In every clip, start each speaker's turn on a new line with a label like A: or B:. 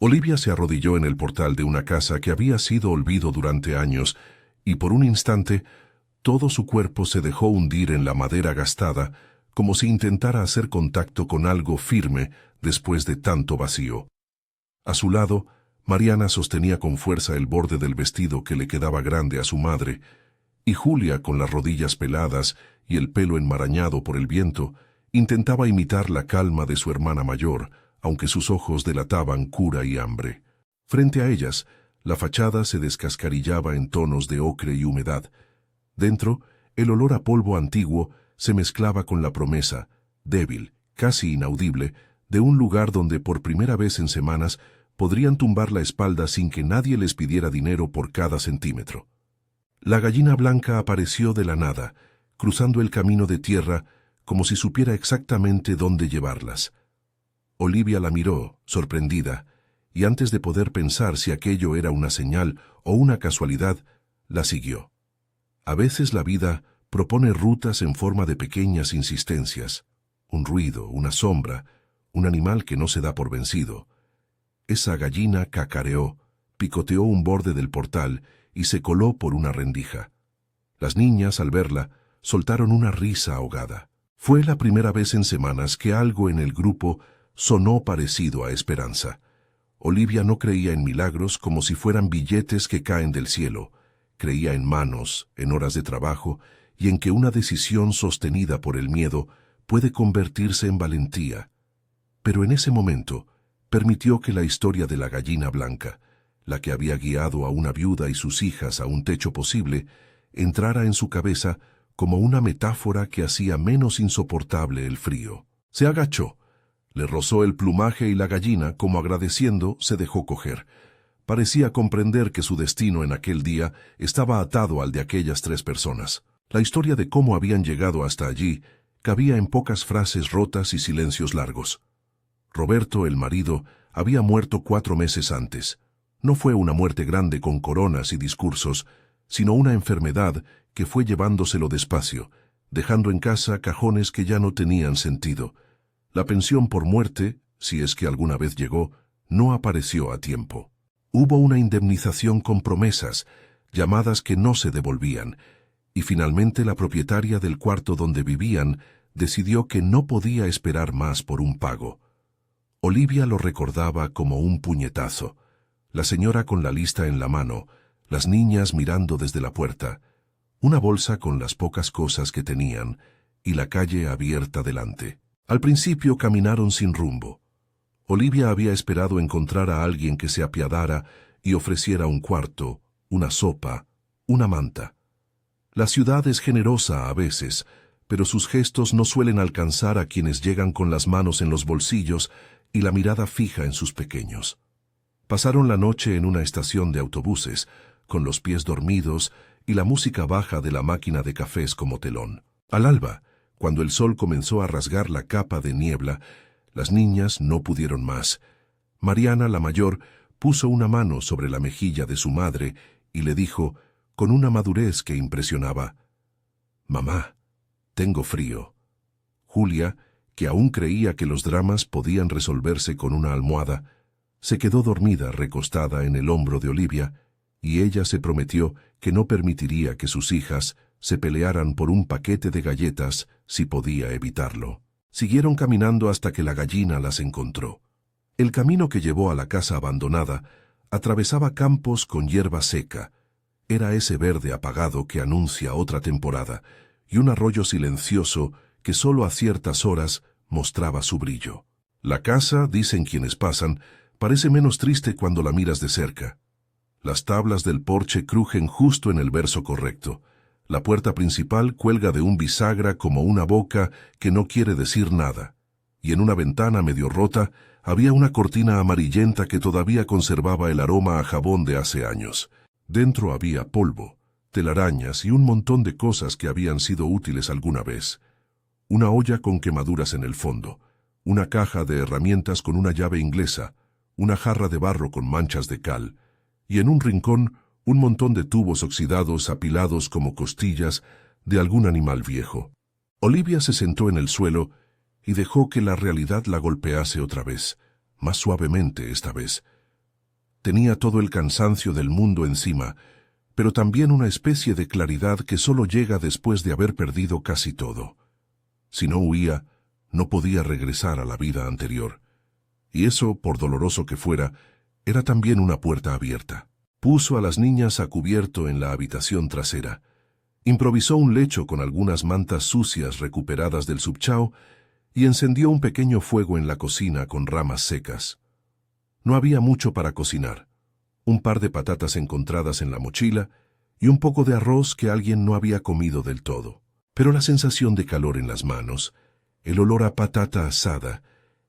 A: Olivia se arrodilló en el portal de una casa que había sido olvido durante años, y por un instante todo su cuerpo se dejó hundir en la madera gastada, como si intentara hacer contacto con algo firme después de tanto vacío. A su lado, Mariana sostenía con fuerza el borde del vestido que le quedaba grande a su madre, y Julia, con las rodillas peladas y el pelo enmarañado por el viento, intentaba imitar la calma de su hermana mayor, aunque sus ojos delataban cura y hambre. Frente a ellas, la fachada se descascarillaba en tonos de ocre y humedad. Dentro, el olor a polvo antiguo se mezclaba con la promesa, débil, casi inaudible, de un lugar donde por primera vez en semanas podrían tumbar la espalda sin que nadie les pidiera dinero por cada centímetro. La gallina blanca apareció de la nada, cruzando el camino de tierra como si supiera exactamente dónde llevarlas. Olivia la miró, sorprendida, y antes de poder pensar si aquello era una señal o una casualidad, la siguió. A veces la vida propone rutas en forma de pequeñas insistencias, un ruido, una sombra, un animal que no se da por vencido. Esa gallina cacareó, picoteó un borde del portal y se coló por una rendija. Las niñas, al verla, soltaron una risa ahogada. Fue la primera vez en semanas que algo en el grupo sonó parecido a esperanza. Olivia no creía en milagros como si fueran billetes que caen del cielo. Creía en manos, en horas de trabajo y en que una decisión sostenida por el miedo puede convertirse en valentía. Pero en ese momento permitió que la historia de la gallina blanca, la que había guiado a una viuda y sus hijas a un techo posible, entrara en su cabeza como una metáfora que hacía menos insoportable el frío. Se agachó, le rozó el plumaje y la gallina, como agradeciendo, se dejó coger. Parecía comprender que su destino en aquel día estaba atado al de aquellas 3 personas. La historia de cómo habían llegado hasta allí cabía en pocas frases rotas y silencios largos. Roberto, el marido, había muerto 4 meses antes. No fue una muerte grande con coronas y discursos, sino una enfermedad que fue llevándoselo despacio, dejando en casa cajones que ya no tenían sentido. La pensión por muerte, si es que alguna vez llegó, no apareció a tiempo. Hubo una indemnización con promesas, llamadas que no se devolvían, y finalmente la propietaria del cuarto donde vivían decidió que no podía esperar más por un pago. Olivia lo recordaba como un puñetazo. La señora con la lista en la mano, las niñas mirando desde la puerta, una bolsa con las pocas cosas que tenían y la calle abierta delante. Al principio caminaron sin rumbo. Olivia había esperado encontrar a alguien que se apiadara y ofreciera un cuarto, una sopa, una manta. La ciudad es generosa a veces, pero sus gestos no suelen alcanzar a quienes llegan con las manos en los bolsillos y la mirada fija en sus pequeños. Pasaron la noche en una estación de autobuses, con los pies dormidos y la música baja de la máquina de cafés como telón. Al alba, cuando el sol comenzó a rasgar la capa de niebla, las niñas no pudieron más. Mariana, la mayor, puso una mano sobre la mejilla de su madre y le dijo, con una madurez que impresionaba, «Mamá, tengo frío». Julia, que aún creía que los dramas podían resolverse con una almohada, se quedó dormida recostada en el hombro de Olivia, y ella se prometió que no permitiría que sus hijas se pelearan por un paquete de galletas si podía evitarlo. Siguieron caminando hasta que la gallina las encontró. El camino que llevó a la casa abandonada atravesaba campos con hierba seca. Era ese verde apagado que anuncia otra temporada, y un arroyo silencioso que solo a ciertas horas mostraba su brillo. La casa, dicen quienes pasan, parece menos triste cuando la miras de cerca. Las tablas del porche crujen justo en el verso correcto. La puerta principal cuelga de un bisagra como una boca que no quiere decir nada, y en una ventana medio rota había una cortina amarillenta que todavía conservaba el aroma a jabón de hace años. Dentro había polvo, telarañas y un montón de cosas que habían sido útiles alguna vez. Una olla con quemaduras en el fondo, una caja de herramientas con una llave inglesa, una jarra de barro con manchas de cal, y en un rincón un montón de tubos oxidados apilados como costillas de algún animal viejo. Olivia se sentó en el suelo y dejó que la realidad la golpease otra vez, más suavemente esta vez, Tenía todo el cansancio del mundo encima, pero también una especie de claridad que solo llega después de haber perdido casi todo. Si no huía, no podía regresar a la vida anterior. Y eso, por doloroso que fuera, era también una puerta abierta. Puso a las niñas a cubierto en la habitación trasera. Improvisó un lecho con algunas mantas sucias recuperadas del subchao y encendió un pequeño fuego en la cocina con ramas secas. No había mucho para cocinar. Un par de patatas encontradas en la mochila y un poco de arroz que alguien no había comido del todo. Pero la sensación de calor en las manos, el olor a patata asada,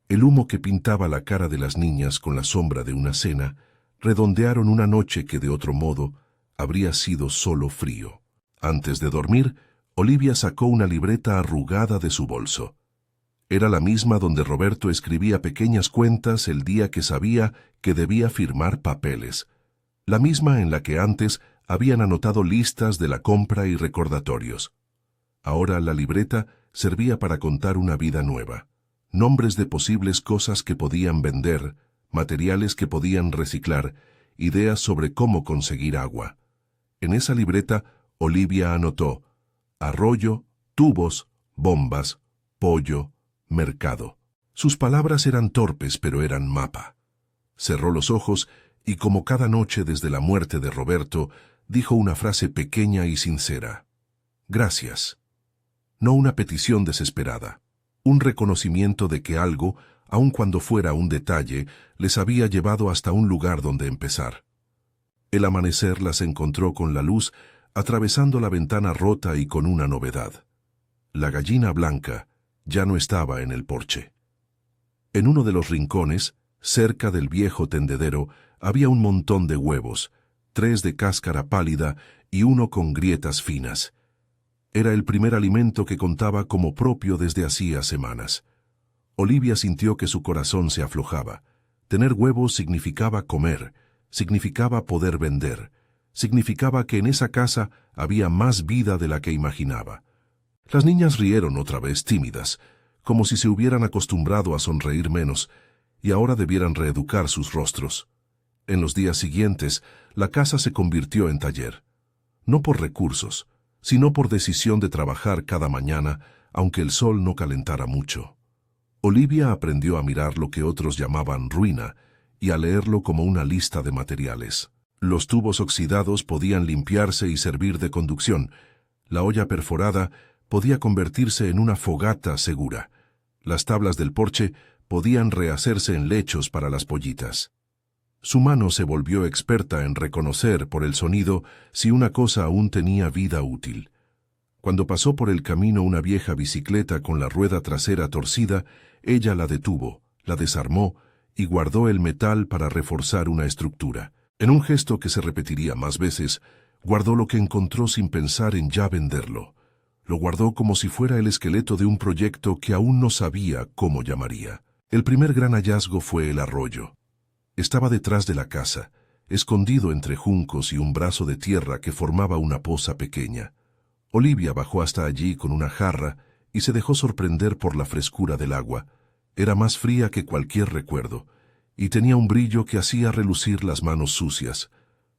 A: el humo que pintaba la cara de las niñas con la sombra de una cena, redondearon una noche que de otro modo habría sido solo frío. Antes de dormir, Olivia sacó una libreta arrugada de su bolso. Era la misma donde Roberto escribía pequeñas cuentas el día que sabía que debía firmar papeles. La misma en la que antes habían anotado listas de la compra y recordatorios. Ahora la libreta servía para contar una vida nueva. Nombres de posibles cosas que podían vender, materiales que podían reciclar, ideas sobre cómo conseguir agua. En esa libreta, Olivia anotó arroyo, tubos, bombas, pollo, mercado. Sus palabras eran torpes, pero eran mapa. Cerró los ojos y, como cada noche desde la muerte de Roberto, dijo una frase pequeña y sincera. Gracias. No una petición desesperada. Un reconocimiento de que algo, aun cuando fuera un detalle, les había llevado hasta un lugar donde empezar. El amanecer las encontró con la luz, atravesando la ventana rota y con una novedad. La gallina blanca ya no estaba en el porche. En uno de los rincones, cerca del viejo tendedero, había un montón de huevos, 3 de cáscara pálida y 1 con grietas finas. Era el primer alimento que contaba como propio desde hacía semanas. Olivia sintió que su corazón se aflojaba. Tener huevos significaba comer, significaba poder vender, significaba que en esa casa había más vida de la que imaginaba. Las niñas rieron otra vez tímidas, como si se hubieran acostumbrado a sonreír menos, y ahora debieran reeducar sus rostros. En los días siguientes, la casa se convirtió en taller. No por recursos, sino por decisión de trabajar cada mañana, aunque el sol no calentara mucho. Olivia aprendió a mirar lo que otros llamaban ruina y a leerlo como una lista de materiales. Los tubos oxidados podían limpiarse y servir de conducción. La olla perforada podía convertirse en una fogata segura. Las tablas del porche podían rehacerse en lechos para las pollitas. Su mano se volvió experta en reconocer por el sonido si una cosa aún tenía vida útil. Cuando pasó por el camino una vieja bicicleta con la rueda trasera torcida, ella la detuvo, la desarmó y guardó el metal para reforzar una estructura. En un gesto que se repetiría más veces, guardó lo que encontró sin pensar en ya venderlo. Lo guardó como si fuera el esqueleto de un proyecto que aún no sabía cómo llamaría. El primer gran hallazgo fue el arroyo. Estaba detrás de la casa, escondido entre juncos y un brazo de tierra que formaba una poza pequeña. Olivia bajó hasta allí con una jarra y se dejó sorprender por la frescura del agua. Era más fría que cualquier recuerdo, y tenía un brillo que hacía relucir las manos sucias.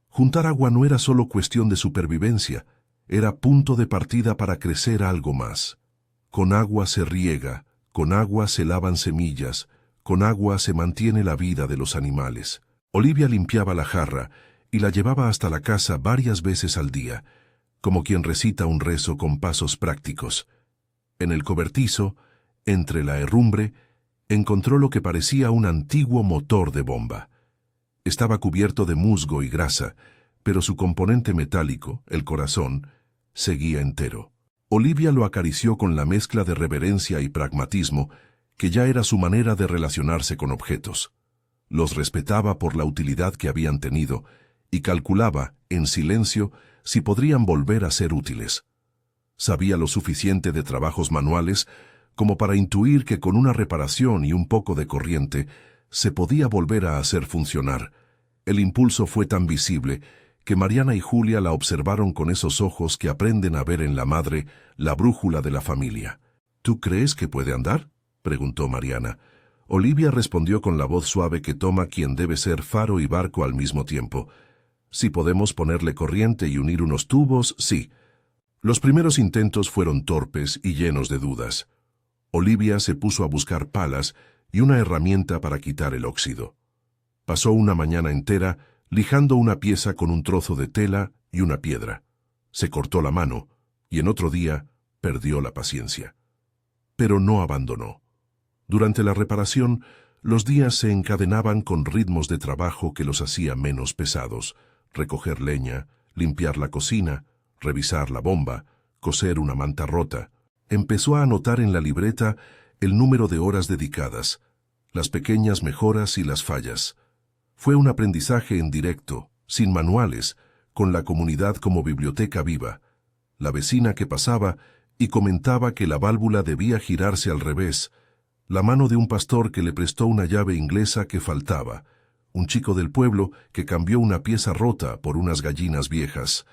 A: Juntar agua no era solo cuestión de supervivencia, era punto de partida para crecer algo más. Con agua se riega, con agua se lavan semillas, con agua se mantiene la vida de los animales. Olivia limpiaba la jarra y la llevaba hasta la casa varias veces al día, como quien recita un rezo con pasos prácticos. En el cobertizo, entre la herrumbre, encontró lo que parecía un antiguo motor de bomba. Estaba cubierto de musgo y grasa, pero su componente metálico, el corazón, seguía entero. Olivia lo acarició con la mezcla de reverencia y pragmatismo que ya era su manera de relacionarse con objetos. Los respetaba por la utilidad que habían tenido y calculaba, en silencio, si podrían volver a ser útiles. Sabía lo suficiente de trabajos manuales como para intuir que con una reparación y un poco de corriente se podía volver a hacer funcionar. El impulso fue tan visible que Mariana y Julia la observaron con esos ojos que aprenden a ver en la madre la brújula de la familia. «¿Tú crees que puede andar?», preguntó Mariana. Olivia respondió con la voz suave que toma quien debe ser faro y barco al mismo tiempo. Si podemos ponerle corriente y unir unos tubos, sí. Los primeros intentos fueron torpes y llenos de dudas. Olivia se puso a buscar palas y una herramienta para quitar el óxido. Pasó una mañana entera lijando una pieza con un trozo de tela y una piedra. Se cortó la mano y en otro día perdió la paciencia. Pero no abandonó. Durante la reparación, los días se encadenaban con ritmos de trabajo que los hacía menos pesados: recoger leña, limpiar la cocina, revisar la bomba, coser una manta rota. Empezó a anotar en la libreta el número de horas dedicadas, las pequeñas mejoras y las fallas. Fue un aprendizaje en directo, sin manuales, con la comunidad como biblioteca viva. La vecina que pasaba y comentaba que la válvula debía girarse al revés, la mano de un pastor que le prestó una llave inglesa que faltaba, un chico del pueblo que cambió una pieza rota por unas gallinas viejas.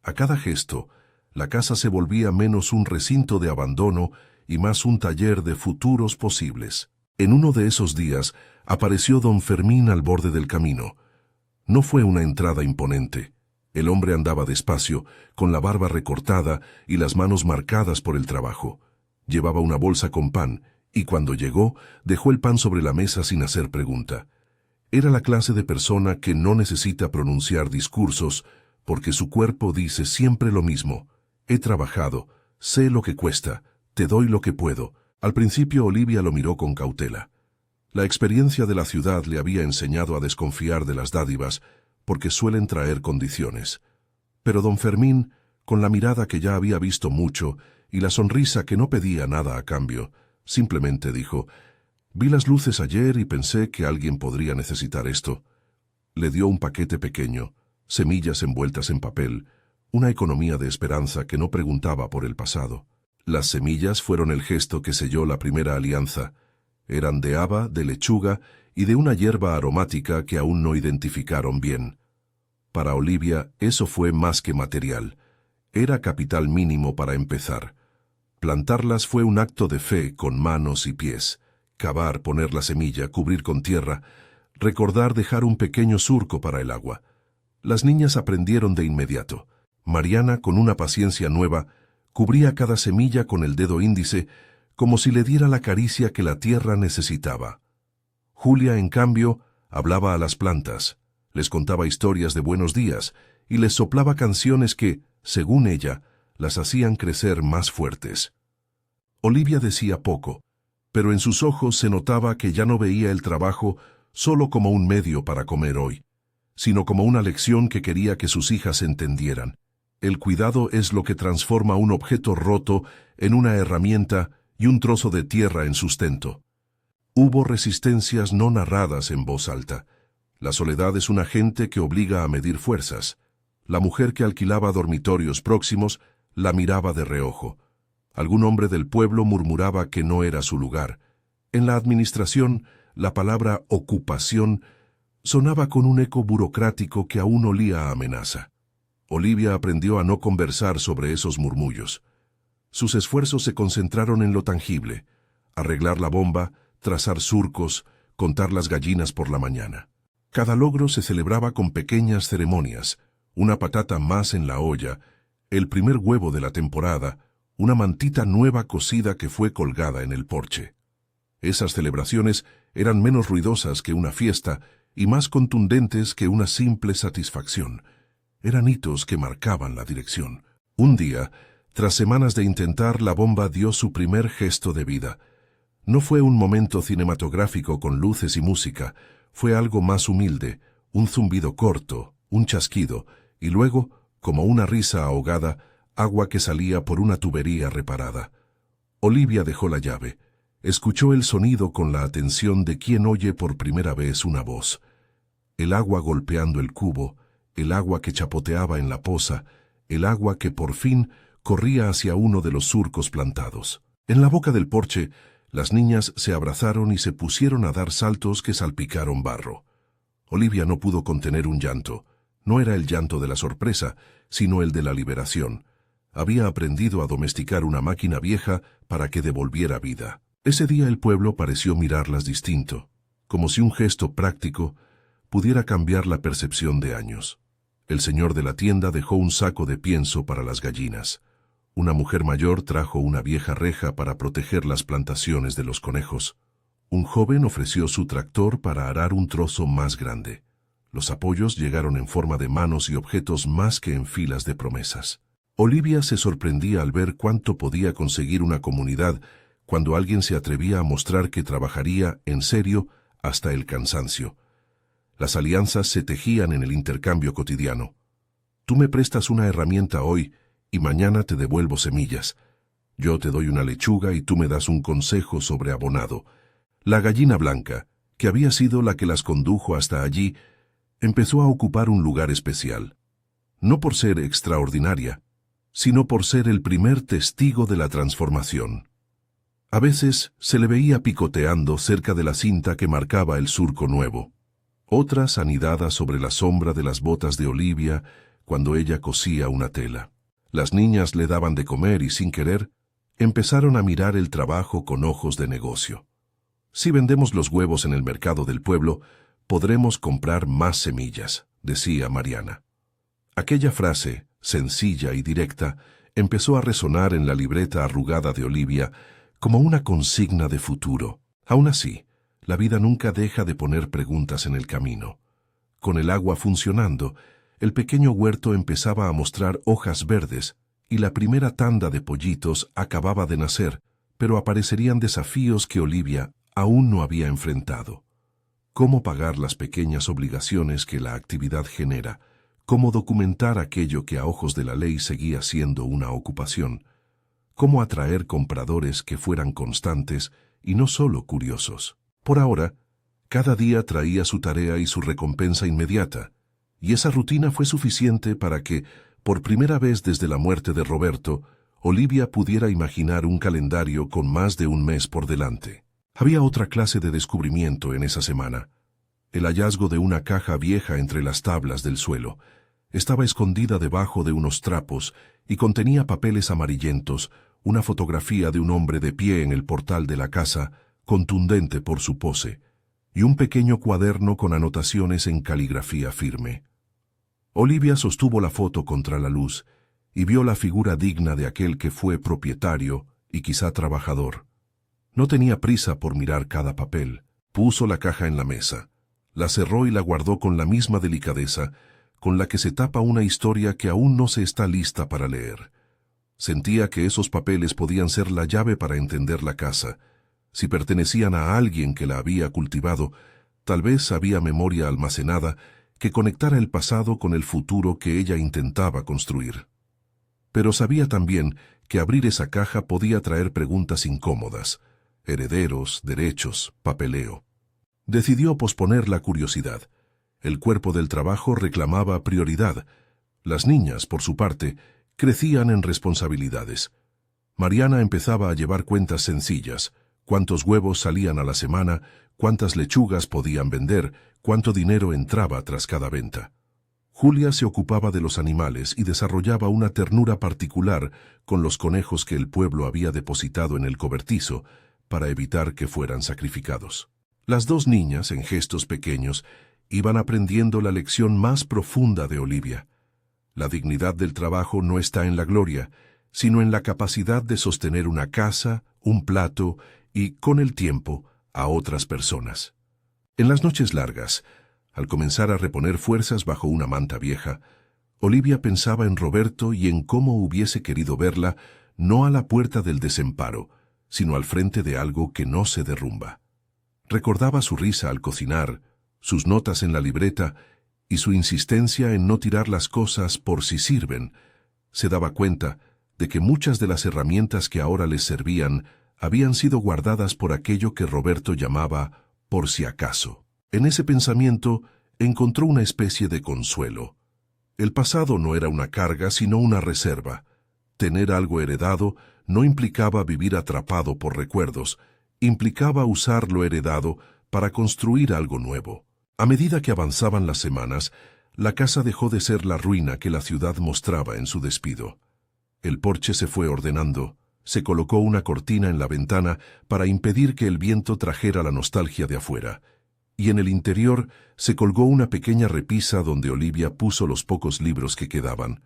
A: A cada gesto, la casa se volvía menos un recinto de abandono y más un taller de futuros posibles. En uno de esos días apareció don Fermín al borde del camino. No fue una entrada imponente. El hombre andaba despacio, con la barba recortada y las manos marcadas por el trabajo. Llevaba una bolsa con pan, y cuando llegó, dejó el pan sobre la mesa sin hacer pregunta. Era la clase de persona que no necesita pronunciar discursos, porque su cuerpo dice siempre lo mismo: he trabajado, sé lo que cuesta, te doy lo que puedo. Al principio Olivia lo miró con cautela. La experiencia de la ciudad le había enseñado a desconfiar de las dádivas, porque suelen traer condiciones. Pero don Fermín, con la mirada que ya había visto mucho y la sonrisa que no pedía nada a cambio, simplemente dijo: vi las luces ayer y pensé que alguien podría necesitar esto. Le dio un paquete pequeño, semillas envueltas en papel, una economía de esperanza que no preguntaba por el pasado. Las semillas fueron el gesto que selló la primera alianza. Eran de haba, de lechuga y de una hierba aromática que aún no identificaron bien. Para Olivia eso fue más que material. Era capital mínimo para empezar. Plantarlas fue un acto de fe con manos y pies. Cavar, poner la semilla, cubrir con tierra, recordar dejar un pequeño surco para el agua. Las niñas aprendieron de inmediato. Mariana, con una paciencia nueva, cubría cada semilla con el dedo índice, como si le diera la caricia que la tierra necesitaba. Julia, en cambio, hablaba a las plantas, les contaba historias de buenos días y les soplaba canciones que, según ella, las hacían crecer más fuertes. Olivia decía poco, pero en sus ojos se notaba que ya no veía el trabajo solo como un medio para comer hoy, sino como una lección que quería que sus hijas entendieran. El cuidado es lo que transforma un objeto roto en una herramienta y un trozo de tierra en sustento. Hubo resistencias no narradas en voz alta. La soledad es un agente que obliga a medir fuerzas. La mujer que alquilaba dormitorios próximos la miraba de reojo. Algún hombre del pueblo murmuraba que no era su lugar. En la administración, la palabra ocupación sonaba con un eco burocrático que aún olía a amenaza. Olivia aprendió a no conversar sobre esos murmullos. Sus esfuerzos se concentraron en lo tangible: arreglar la bomba, trazar surcos, contar las gallinas por la mañana. Cada logro se celebraba con pequeñas ceremonias: una patata más en la olla, el primer huevo de la temporada, una mantita nueva cosida que fue colgada en el porche. Esas celebraciones eran menos ruidosas que una fiesta y más contundentes que una simple satisfacción. Eran hitos que marcaban la dirección. Un día, tras semanas de intentar, la bomba dio su primer gesto de vida. No fue un momento cinematográfico con luces y música, fue algo más humilde, un zumbido corto, un chasquido, y luego, como una risa ahogada, agua que salía por una tubería reparada. Olivia dejó la llave. Escuchó el sonido con la atención de quien oye por primera vez una voz. El agua golpeando el cubo, el agua que chapoteaba en la poza, el agua que por fin corría hacia uno de los surcos plantados. En la boca del porche, las niñas se abrazaron y se pusieron a dar saltos que salpicaron barro. Olivia no pudo contener un llanto. No era el llanto de la sorpresa, sino el de la liberación. Había aprendido a domesticar una máquina vieja para que devolviera vida. Ese día el pueblo pareció mirarlas distinto, como si un gesto práctico pudiera cambiar la percepción de años. El señor de la tienda dejó un saco de pienso para las gallinas. Una mujer mayor trajo una vieja reja para proteger las plantaciones de los conejos. Un joven ofreció su tractor para arar un trozo más grande. Los apoyos llegaron en forma de manos y objetos más que en filas de promesas. Olivia se sorprendía al ver cuánto podía conseguir una comunidad cuando alguien se atrevía a mostrar que trabajaría en serio hasta el cansancio. Las alianzas se tejían en el intercambio cotidiano. Tú me prestas una herramienta hoy y mañana te devuelvo semillas. Yo te doy una lechuga y tú me das un consejo sobre abonado. La gallina blanca, que había sido la que las condujo hasta allí, empezó a ocupar un lugar especial. No por ser extraordinaria, sino por ser el primer testigo de la transformación. A veces se le veía picoteando cerca de la cinta que marcaba el surco nuevo. Otras anidadas sobre la sombra de las botas de Olivia cuando ella cosía una tela. Las niñas le daban de comer y sin querer, empezaron a mirar el trabajo con ojos de negocio. Si vendemos los huevos en el mercado del pueblo, podremos comprar más semillas, decía Mariana. Aquella frase, sencilla y directa, empezó a resonar en la libreta arrugada de Olivia como una consigna de futuro. Aún así, la vida nunca deja de poner preguntas en el camino. Con el agua funcionando, el pequeño huerto empezaba a mostrar hojas verdes y la primera tanda de pollitos acababa de nacer, pero aparecerían desafíos que Olivia aún no había enfrentado. ¿Cómo pagar las pequeñas obligaciones que la actividad genera? ¿Cómo documentar aquello que a ojos de la ley seguía siendo una ocupación? ¿Cómo atraer compradores que fueran constantes y no solo curiosos? Por ahora, cada día traía su tarea y su recompensa inmediata, y esa rutina fue suficiente para que, por primera vez desde la muerte de Roberto, Olivia pudiera imaginar un calendario con más de un mes por delante. Había otra clase de descubrimiento en esa semana. El hallazgo de una caja vieja entre las tablas del suelo. Estaba escondida debajo de unos trapos y contenía papeles amarillentos, una fotografía de un hombre de pie en el portal de la casa, contundente por su pose, y un pequeño cuaderno con anotaciones en caligrafía firme. Olivia sostuvo la foto contra la luz y vio la figura digna de aquel que fue propietario y quizá trabajador. No tenía prisa por mirar cada papel. Puso la caja en la mesa, la cerró y la guardó con la misma delicadeza con la que se tapa una historia que aún no se está lista para leer. Sentía que esos papeles podían ser la llave para entender la casa. Si pertenecían a alguien que la había cultivado, tal vez había memoria almacenada que conectara el pasado con el futuro que ella intentaba construir. Pero sabía también que abrir esa caja podía traer preguntas incómodas: herederos, derechos, papeleo. Decidió posponer la curiosidad. El cuerpo del trabajo reclamaba prioridad. Las niñas, por su parte, crecían en responsabilidades. Mariana empezaba a llevar cuentas sencillas: cuántos huevos salían a la semana, cuántas lechugas podían vender, cuánto dinero entraba tras cada venta. Julia se ocupaba de los animales y desarrollaba una ternura particular con los conejos que el pueblo había depositado en el cobertizo para evitar que fueran sacrificados. Las dos niñas, en gestos pequeños, iban aprendiendo la lección más profunda de Olivia. La dignidad del trabajo no está en la gloria, sino en la capacidad de sostener una casa, un plato y, con el tiempo, a otras personas. En las noches largas, al comenzar a reponer fuerzas bajo una manta vieja, Olivia pensaba en Roberto y en cómo hubiese querido verla no a la puerta del desamparo, sino al frente de algo que no se derrumba. Recordaba su risa al cocinar, sus notas en la libreta y su insistencia en no tirar las cosas por si sirven. Se daba cuenta de que muchas de las herramientas que ahora les servían habían sido guardadas por aquello que Roberto llamaba por si acaso. En ese pensamiento encontró una especie de consuelo. El pasado no era una carga, sino una reserva. Tener algo heredado no implicaba vivir atrapado por recuerdos, implicaba usar lo heredado para construir algo nuevo. A medida que avanzaban las semanas, la casa dejó de ser la ruina que la ciudad mostraba en su despido. El porche se fue ordenando, Se colocó una cortina en la ventana para impedir que el viento trajera la nostalgia de afuera, y en el interior se colgó una pequeña repisa donde Olivia puso los pocos libros que quedaban.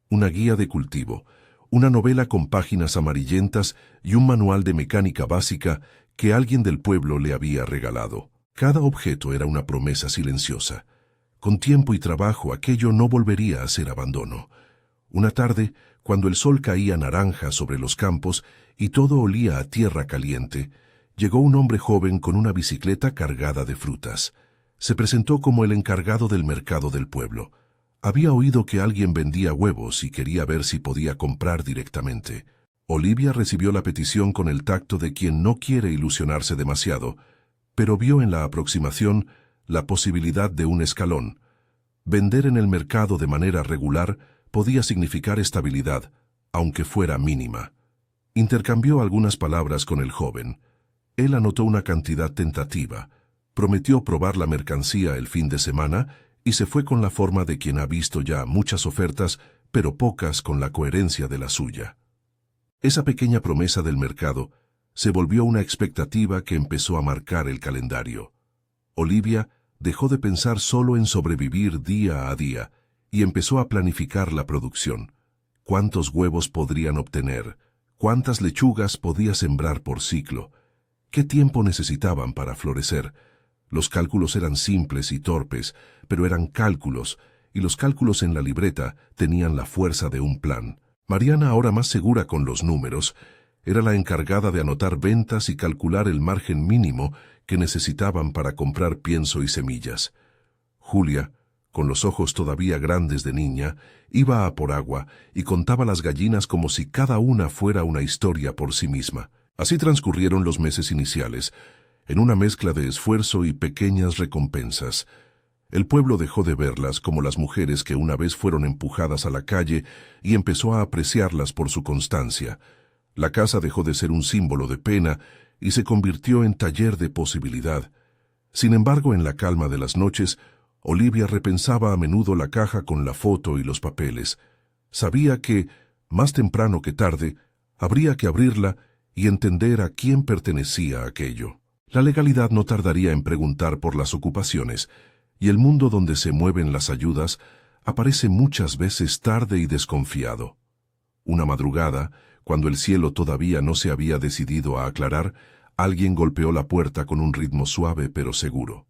A: Una guía de cultivo, una novela con páginas amarillentas y un manual de mecánica básica que alguien del pueblo le había regalado. Cada objeto era una promesa silenciosa. Con tiempo y trabajo aquello no volvería a ser abandono. Una tarde, cuando el sol caía naranja sobre los campos y todo olía a tierra caliente, llegó un hombre joven con una bicicleta cargada de frutas. Se presentó como el encargado del mercado del pueblo. Había oído que alguien vendía huevos y quería ver si podía comprar directamente. Olivia recibió la petición con el tacto de quien no quiere ilusionarse demasiado, pero vio en la aproximación la posibilidad de un escalón. Vender en el mercado de manera regular podía significar estabilidad, aunque fuera mínima. Intercambió algunas palabras con el joven. Él anotó una cantidad tentativa, prometió probar la mercancía el fin de semana y se fue con la forma de quien ha visto ya muchas ofertas, pero pocas con la coherencia de la suya. Esa pequeña promesa del mercado se volvió una expectativa que empezó a marcar el calendario. Olivia dejó de pensar solo en sobrevivir día a día y empezó a planificar la producción. ¿Cuántos huevos podrían obtener? ¿Cuántas lechugas podía sembrar por ciclo? ¿Qué tiempo necesitaban para florecer? Los cálculos eran simples y torpes, pero eran cálculos, y los cálculos en la libreta tenían la fuerza de un plan. Mariana, ahora más segura con los números, era la encargada de anotar ventas y calcular el margen mínimo que necesitaban para comprar pienso y semillas. Julia, con los ojos todavía grandes de niña, iba a por agua y contaba las gallinas como si cada una fuera una historia por sí misma. Así transcurrieron los meses iniciales, en una mezcla de esfuerzo y pequeñas recompensas. El pueblo dejó de verlas como las mujeres que una vez fueron empujadas a la calle y empezó a apreciarlas por su constancia. La casa dejó de ser un símbolo de pena y se convirtió en taller de posibilidad. Sin embargo, en la calma de las noches, Olivia repensaba a menudo la caja con la foto y los papeles. Sabía que, más temprano que tarde, habría que abrirla y entender a quién pertenecía aquello. La legalidad no tardaría en preguntar por las ocupaciones, y el mundo donde se mueven las ayudas aparece muchas veces tarde y desconfiado. Una madrugada, cuando el cielo todavía no se había decidido a aclarar, alguien golpeó la puerta con un ritmo suave pero seguro.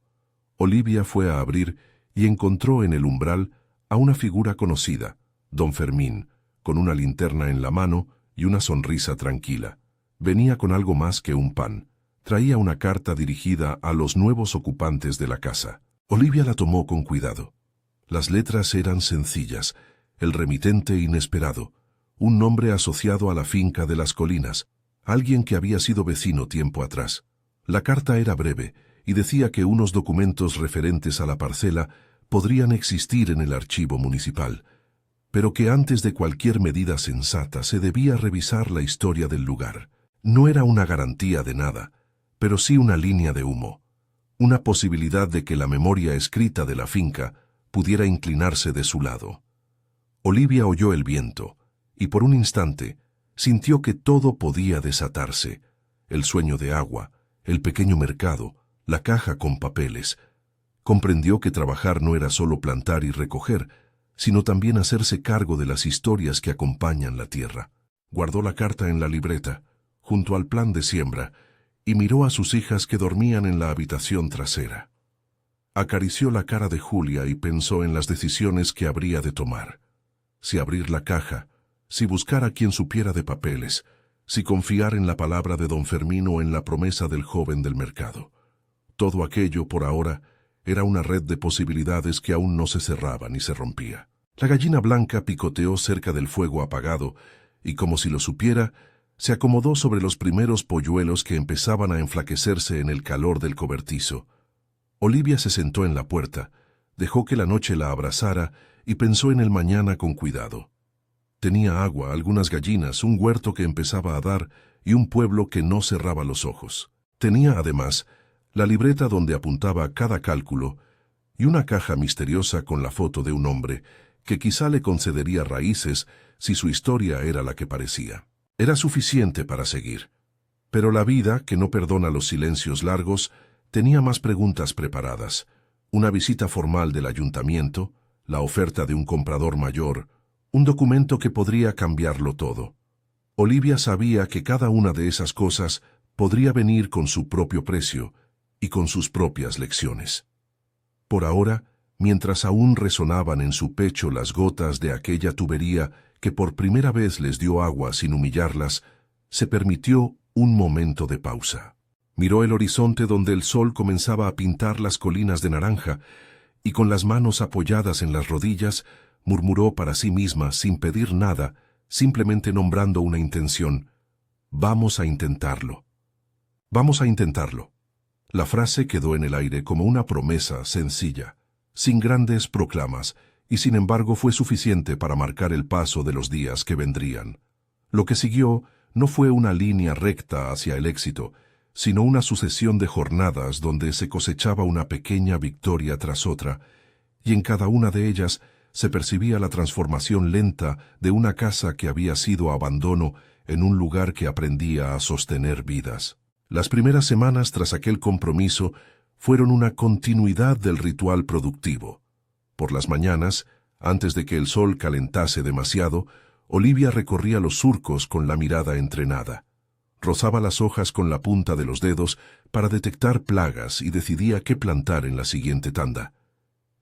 A: Olivia fue a abrir y encontró en el umbral a una figura conocida, don Fermín, con una linterna en la mano y una sonrisa tranquila. Venía con algo más que un pan. Traía una carta dirigida a los nuevos ocupantes de la casa. Olivia la tomó con cuidado. Las letras eran sencillas, el remitente inesperado, un nombre asociado a la finca de las colinas, alguien que había sido vecino tiempo atrás. La carta era breve y decía que unos documentos referentes a la parcela podrían existir en el archivo municipal, pero que antes de cualquier medida sensata se debía revisar la historia del lugar. No era una garantía de nada, pero sí una línea de humo, una posibilidad de que la memoria escrita de la finca pudiera inclinarse de su lado. Olivia oyó el viento, y por un instante sintió que todo podía desatarse: el sueño de agua, el pequeño mercado, la caja con papeles. Comprendió que trabajar no era solo plantar y recoger, sino también hacerse cargo de las historias que acompañan la tierra. Guardó la carta en la libreta, junto al plan de siembra, y miró a sus hijas que dormían en la habitación trasera. Acarició la cara de Julia y pensó en las decisiones que habría de tomar. Si abrir la caja, si buscar a quien supiera de papeles, si confiar en la palabra de don Fermín o en la promesa del joven del mercado. Todo aquello, por ahora, era una red de posibilidades que aún no se cerraba ni se rompía. La gallina blanca picoteó cerca del fuego apagado y, como si lo supiera, se acomodó sobre los primeros polluelos que empezaban a enflaquecerse en el calor del cobertizo. Olivia se sentó en la puerta, dejó que la noche la abrazara y pensó en el mañana con cuidado. Tenía agua, algunas gallinas, un huerto que empezaba a dar y un pueblo que no cerraba los ojos. Tenía, además, la libreta donde apuntaba cada cálculo y una caja misteriosa con la foto de un hombre que quizá le concedería raíces si su historia era la que parecía. Era suficiente para seguir. Pero la vida, que no perdona los silencios largos, tenía más preguntas preparadas. Una visita formal del ayuntamiento, la oferta de un comprador mayor, un documento que podría cambiarlo todo. Olivia sabía que cada una de esas cosas podría venir con su propio precio y con sus propias lecciones. Por ahora, mientras aún resonaban en su pecho las gotas de aquella tubería que por primera vez les dio agua sin humillarlas, se permitió un momento de pausa. Miró el horizonte donde el sol comenzaba a pintar las colinas de naranja y con las manos apoyadas en las rodillas, murmuró para sí misma sin pedir nada, simplemente nombrando una intención. Vamos a intentarlo. Vamos a intentarlo. La frase quedó en el aire como una promesa sencilla, sin grandes proclamas, y sin embargo fue suficiente para marcar el paso de los días que vendrían. Lo que siguió no fue una línea recta hacia el éxito, sino una sucesión de jornadas donde se cosechaba una pequeña victoria tras otra, y en cada una de ellas se percibía la transformación lenta de una casa que había sido abandono en un lugar que aprendía a sostener vidas. Las primeras semanas tras aquel compromiso fueron una continuidad del ritual productivo. Por las mañanas, antes de que el sol calentase demasiado, Olivia recorría los surcos con la mirada entrenada. Rozaba las hojas con la punta de los dedos para detectar plagas y decidía qué plantar en la siguiente tanda.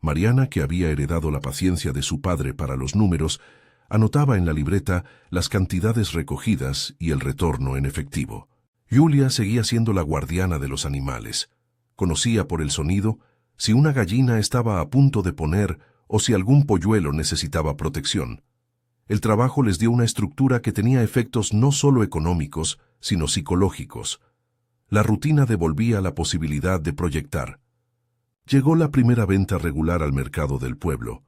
A: Mariana, que había heredado la paciencia de su padre para los números, anotaba en la libreta las cantidades recogidas y el retorno en efectivo. Julia seguía siendo la guardiana de los animales. Conocía por el sonido si una gallina estaba a punto de poner o si algún polluelo necesitaba protección. El trabajo les dio una estructura que tenía efectos no solo económicos, sino psicológicos. La rutina devolvía la posibilidad de proyectar. Llegó la primera venta regular al mercado del pueblo.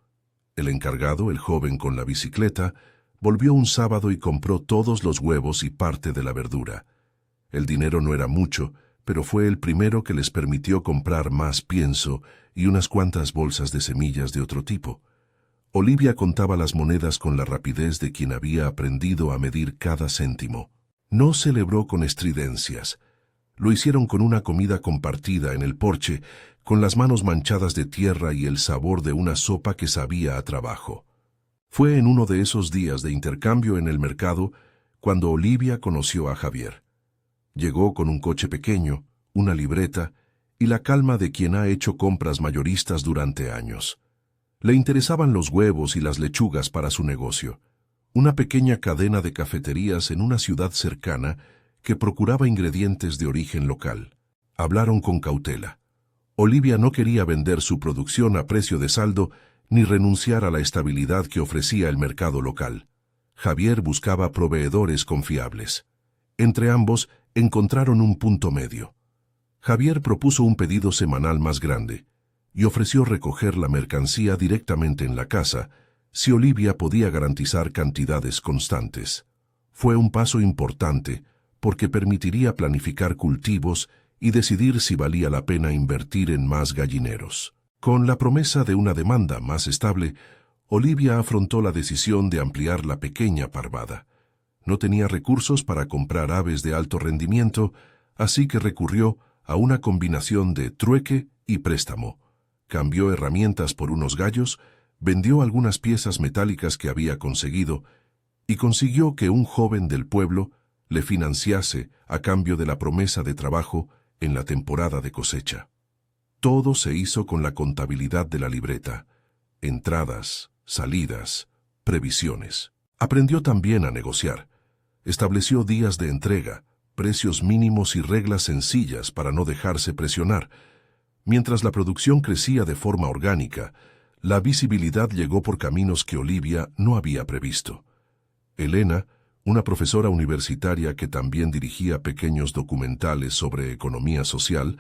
A: El encargado, el joven con la bicicleta, volvió un sábado y compró todos los huevos y parte de la verdura. El dinero no era mucho, pero fue el primero que les permitió comprar más pienso y unas cuantas bolsas de semillas de otro tipo. Olivia contaba las monedas con la rapidez de quien había aprendido a medir cada céntimo. No celebró con estridencias. Lo hicieron con una comida compartida en el porche, con las manos manchadas de tierra y el sabor de una sopa que sabía a trabajo. Fue en uno de esos días de intercambio en el mercado cuando Olivia conoció a Javier. Llegó con un coche pequeño, una libreta y la calma de quien ha hecho compras mayoristas durante años. Le interesaban los huevos y las lechugas para su negocio, una pequeña cadena de cafeterías en una ciudad cercana que procuraba ingredientes de origen local. Hablaron con cautela. Olivia no quería vender su producción a precio de saldo ni renunciar a la estabilidad que ofrecía el mercado local. Javier buscaba proveedores confiables. Entre ambos encontraron un punto medio. Javier propuso un pedido semanal más grande y ofreció recoger la mercancía directamente en la casa si Olivia podía garantizar cantidades constantes. Fue un paso importante porque permitiría planificar cultivos y decidir si valía la pena invertir en más gallineros. Con la promesa de una demanda más estable, Olivia afrontó la decisión de ampliar la pequeña parvada. No tenía recursos para comprar aves de alto rendimiento, así que recurrió a una combinación de trueque y préstamo. Cambió herramientas por unos gallos, vendió algunas piezas metálicas que había conseguido y consiguió que un joven del pueblo le financiase a cambio de la promesa de trabajo en la temporada de cosecha. Todo se hizo con la contabilidad de la libreta, entradas, salidas, previsiones. Aprendió también a negociar. Estableció días de entrega, precios mínimos y reglas sencillas para no dejarse presionar. Mientras la producción crecía de forma orgánica, la visibilidad llegó por caminos que Olivia no había previsto. Elena, una profesora universitaria que también dirigía pequeños documentales sobre economía social,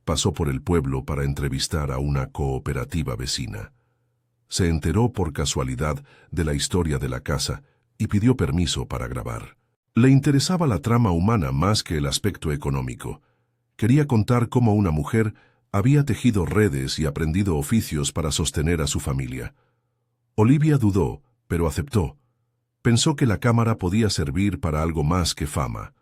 A: pasó por el pueblo para entrevistar a una cooperativa vecina. Se enteró por casualidad de la historia de la casa y pidió permiso para grabar. Le interesaba la trama humana más que el aspecto económico. Quería contar cómo una mujer había tejido redes y aprendido oficios para sostener a su familia. Olivia dudó, pero aceptó. Pensó que la cámara podía servir para algo más que fama.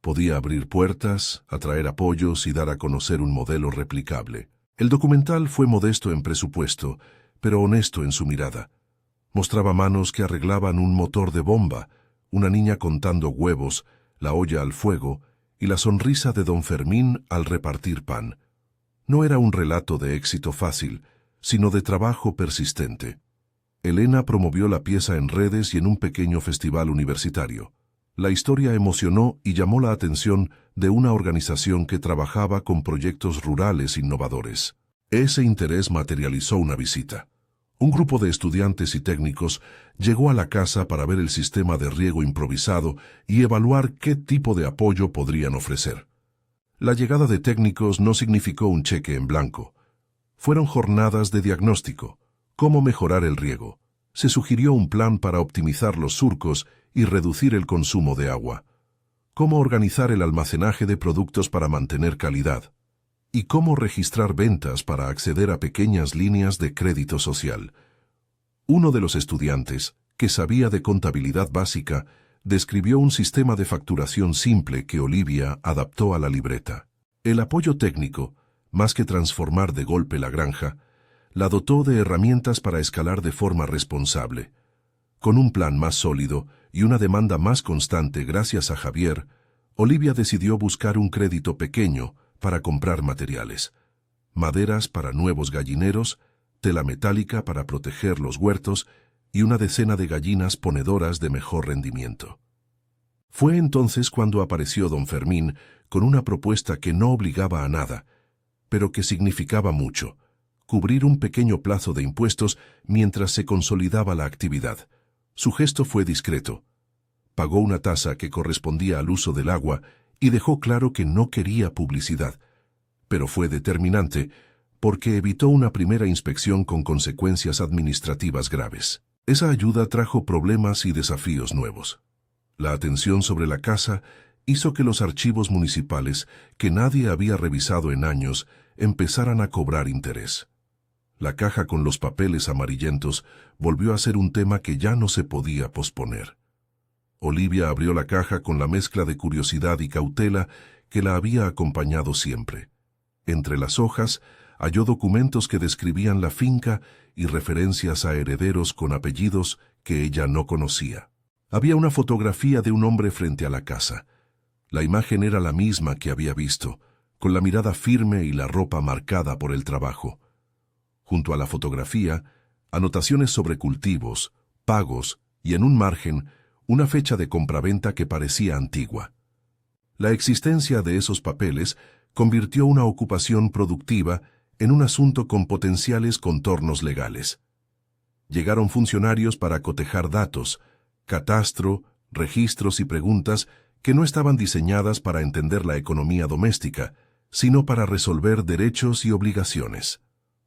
A: Podía abrir puertas, atraer apoyos y dar a conocer un modelo replicable. El documental fue modesto en presupuesto, pero honesto en su mirada. Mostraba manos que arreglaban un motor de bomba, una niña contando huevos, la olla al fuego y la sonrisa de don Fermín al repartir pan. No era un relato de éxito fácil, sino de trabajo persistente. Elena promovió la pieza en redes y en un pequeño festival universitario. La historia emocionó y llamó la atención de una organización que trabajaba con proyectos rurales innovadores. Ese interés materializó una visita. Un grupo de estudiantes y técnicos llegó a la casa para ver el sistema de riego improvisado y evaluar qué tipo de apoyo podrían ofrecer. La llegada de técnicos no significó un cheque en blanco. Fueron jornadas de diagnóstico. Cómo mejorar el riego. Se sugirió un plan para optimizar los surcos y reducir el consumo de agua. Cómo organizar el almacenaje de productos para mantener calidad. Y cómo registrar ventas para acceder a pequeñas líneas de crédito social. Uno de los estudiantes, que sabía de contabilidad básica, describió un sistema de facturación simple que Olivia adaptó a la libreta. El apoyo técnico, más que transformar de golpe la granja, la dotó de herramientas para escalar de forma responsable. Con un plan más sólido y una demanda más constante gracias a Javier, Olivia decidió buscar un crédito pequeño para comprar materiales. Maderas para nuevos gallineros, tela metálica para proteger los huertos y una decena de gallinas ponedoras de mejor rendimiento. Fue entonces cuando apareció don Fermín con una propuesta que no obligaba a nada, pero que significaba mucho: cubrir un pequeño plazo de impuestos mientras se consolidaba la actividad. Su gesto fue discreto. Pagó una tasa que correspondía al uso del agua y dejó claro que no quería publicidad, pero fue determinante porque evitó una primera inspección con consecuencias administrativas graves. Esa ayuda trajo problemas y desafíos nuevos. La atención sobre la casa hizo que los archivos municipales, que nadie había revisado en años, empezaran a cobrar interés. La caja con los papeles amarillentos volvió a ser un tema que ya no se podía posponer. Olivia abrió la caja con la mezcla de curiosidad y cautela que la había acompañado siempre. Entre las hojas halló documentos que describían la finca y referencias a herederos con apellidos que ella no conocía. Había una fotografía de un hombre frente a la casa. La imagen era la misma que había visto, con la mirada firme y la ropa marcada por el trabajo. Junto a la fotografía, anotaciones sobre cultivos, pagos y en un margen, una fecha de compraventa que parecía antigua. La existencia de esos papeles convirtió una ocupación productiva en un asunto con potenciales contornos legales. Llegaron funcionarios para cotejar datos, catastro, registros y preguntas que no estaban diseñadas para entender la economía doméstica, sino para resolver derechos y obligaciones.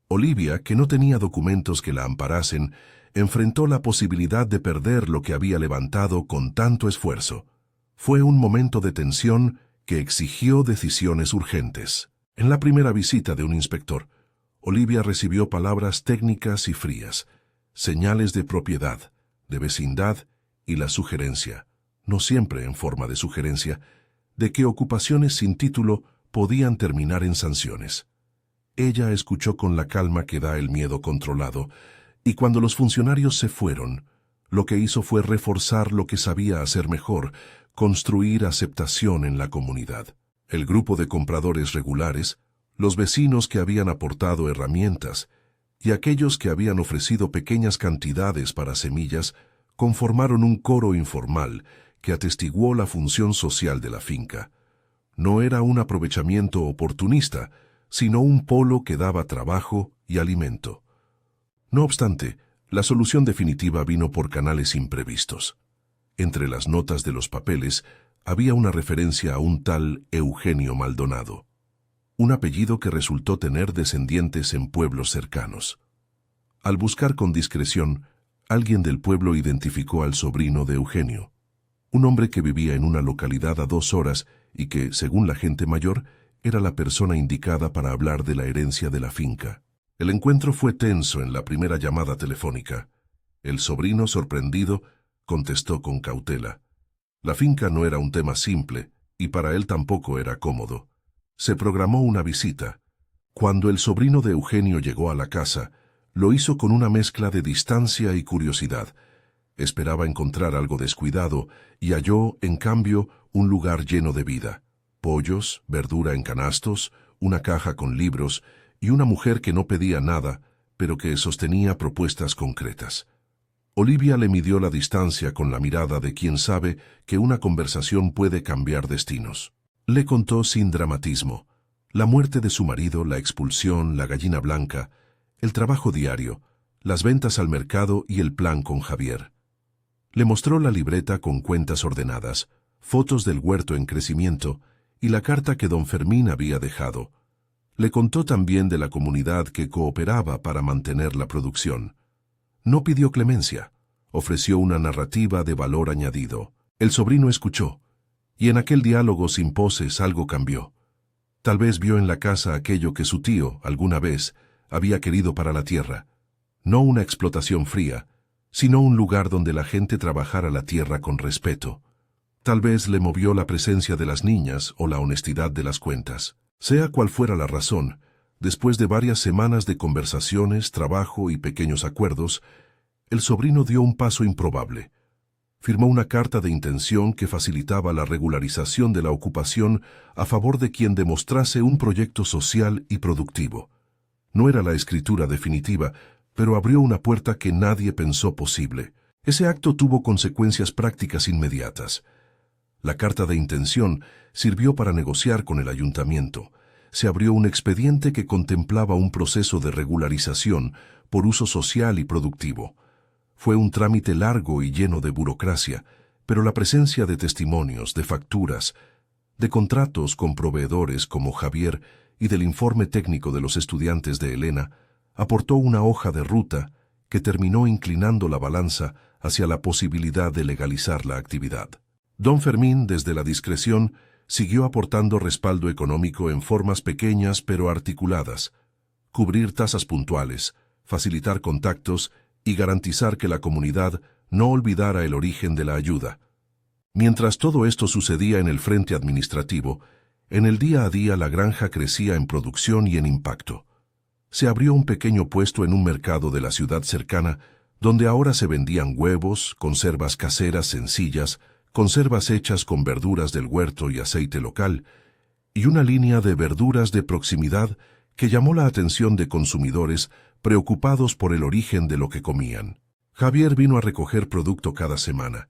A: Olivia, que no tenía documentos que la amparasen, enfrentó la posibilidad de perder lo que había levantado con tanto esfuerzo. Fue un momento de tensión que exigió decisiones urgentes. En la primera visita de un inspector, Olivia recibió palabras técnicas y frías, señales de propiedad, de vecindad y la sugerencia, no siempre en forma de sugerencia, de que ocupaciones sin título podían terminar en sanciones. Ella escuchó con la calma que da el miedo controlado, y cuando los funcionarios se fueron, lo que hizo fue reforzar lo que sabía hacer mejor: construir aceptación en la comunidad. El grupo de compradores regulares, los vecinos que habían aportado herramientas y aquellos que habían ofrecido pequeñas cantidades para semillas, conformaron un coro informal que atestiguó la función social de la finca. No era un aprovechamiento oportunista, sino un polo que daba trabajo y alimento. No obstante, la solución definitiva vino por canales imprevistos. Entre las notas de los papeles había una referencia a un tal Eugenio Maldonado, un apellido que resultó tener descendientes en pueblos cercanos. Al buscar con discreción, alguien del pueblo identificó al sobrino de Eugenio, un hombre que vivía en una localidad a 2 horas y que, según la gente mayor, era la persona indicada para hablar de la herencia de la finca. El encuentro fue tenso en la primera llamada telefónica. El sobrino, sorprendido, contestó con cautela. La finca no era un tema simple, y para él tampoco era cómodo. Se programó una visita. Cuando el sobrino de Eugenio llegó a la casa, lo hizo con una mezcla de distancia y curiosidad. Esperaba encontrar algo descuidado y halló, en cambio, un lugar lleno de vida. Pollos, verdura en canastos, una caja con libros y una mujer que no pedía nada, pero que sostenía propuestas concretas. Olivia le midió la distancia con la mirada de quien sabe que una conversación puede cambiar destinos. Le contó sin dramatismo la muerte de su marido, la expulsión, la gallina blanca, el trabajo diario, las ventas al mercado y el plan con Javier. Le mostró la libreta con cuentas ordenadas, fotos del huerto en crecimiento y la carta que don Fermín había dejado. Le contó también de la comunidad que cooperaba para mantener la producción. No pidió clemencia, ofreció una narrativa de valor añadido. El sobrino escuchó, y en aquel diálogo sin poses algo cambió. Tal vez vio en la casa aquello que su tío, alguna vez, había querido para la tierra. No una explotación fría, sino un lugar donde la gente trabajara la tierra con respeto. Tal vez le movió la presencia de las niñas o la honestidad de las cuentas. Sea cual fuera la razón, después de varias semanas de conversaciones, trabajo y pequeños acuerdos, el sobrino dio un paso improbable. Firmó una carta de intención que facilitaba la regularización de la ocupación a favor de quien demostrase un proyecto social y productivo. No era la escritura definitiva, pero abrió una puerta que nadie pensó posible. Ese acto tuvo consecuencias prácticas inmediatas. La carta de intención sirvió para negociar con el ayuntamiento. Se abrió un expediente que contemplaba un proceso de regularización por uso social y productivo. Fue un trámite largo y lleno de burocracia, pero la presencia de testimonios, de facturas, de contratos con proveedores como Javier y del informe técnico de los estudiantes de Elena, aportó una hoja de ruta que terminó inclinando la balanza hacia la posibilidad de legalizar la actividad. Don Fermín, desde la discreción, siguió aportando respaldo económico en formas pequeñas pero articuladas, cubrir tasas puntuales, facilitar contactos y garantizar que la comunidad no olvidara el origen de la ayuda. Mientras todo esto sucedía en el frente administrativo, en el día a día la granja crecía en producción y en impacto. Se abrió un pequeño puesto en un mercado de la ciudad cercana, donde ahora se vendían huevos, conservas caseras sencillas, conservas hechas con verduras del huerto y aceite local, y una línea de verduras de proximidad que llamó la atención de consumidores preocupados por el origen de lo que comían. Javier vino a recoger producto cada semana.